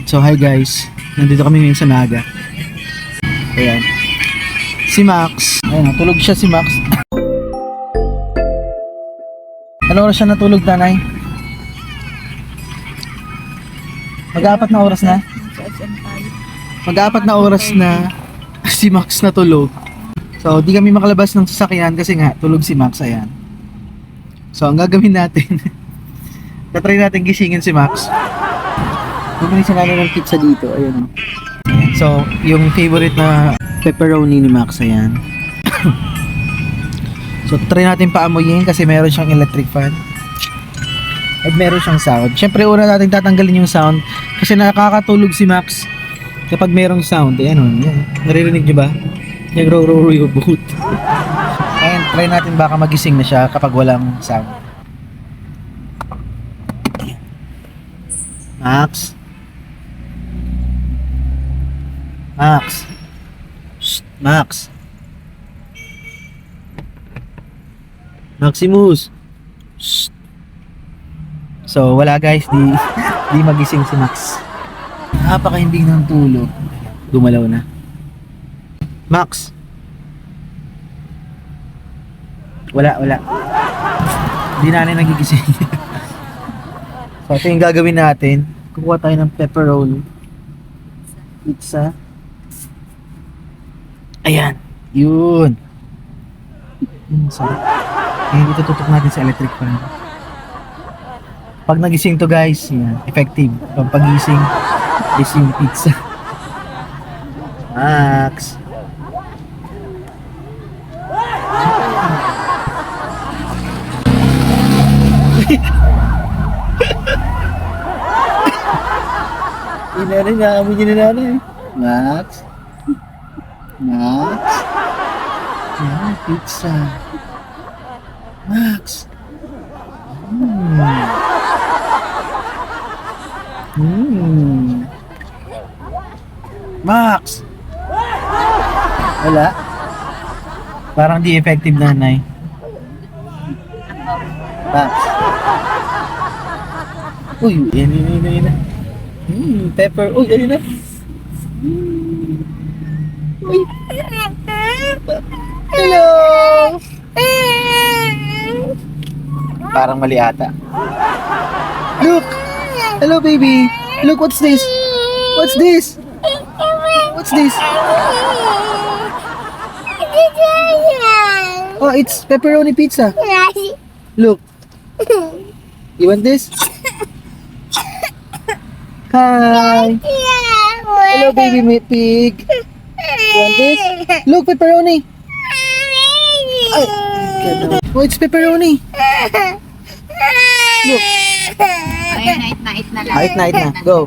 So hi guys, nandito kami ngayon sa Naga. Ayan. Si Max, ayan, tulog siya si Max. Ano oras siya natulog, Tanay? Mag-apat na oras na? Mag-apat na oras na si Max natulog. So di kami makalabas ng sasakyan kasi nga tulog si Max, ayan. So ang gagawin natin, tatry natin gisingin si Max. Bumili siya namin ng pizza dito, ayan. So yung favorite na pepperoni ni Max, ayan. So try natin paamuyin kasi meron siyang electric fan at meron siyang sound. Syempre una natin tatanggalin yung sound kasi nakakatulog si Max kapag merong sound. Ayan o, yan. Naririnig nyo ba? Nagro-roar yung boot. Ayan, try natin baka magising na siya kapag walang sound. Max? Max? Shh, Max? Maximus. Shh. So wala guys, di magising si Max. Napakahimbing ng tulog. Dumalaw na. Max. Wala. Di na nagigising. So ito yung gagawin natin. Kukuha tayo ng pepperoni pizza. Ayan. Yun. Sarap. Ngayon dito tutok natin sa electric fan. Pag nagising to guys, yan, effective. Pag pagising is yung pizza. Max. Inanay na, amoy niya na nanay. Max. Max. Yan, pizza. Max. Max. Wala. Parang di effective, nanay. Max. Uy, yan. Pepper. Uy, yan na. Uy. Hello. Parang mali ata. Look! Hello baby! Look, what's this? What's this? What's this? Oh, it's pepperoni pizza. Look. You want this? Hi! Hello baby pig! You want this? Look, pepperoni! Ay! Oh, it's pepperoni! Look! Ayan, night na lang. Night na. Go!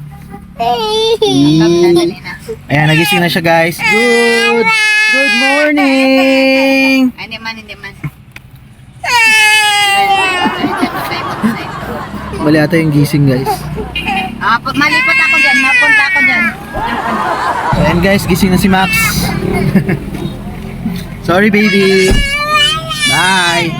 Ayan, nagising na siya guys. Good morning! Hindi man. Mali ata yung gising guys. Malipot ako dyan. Mapunta ako dyan. Ayan guys, gising na si Max. Sorry baby! Bye!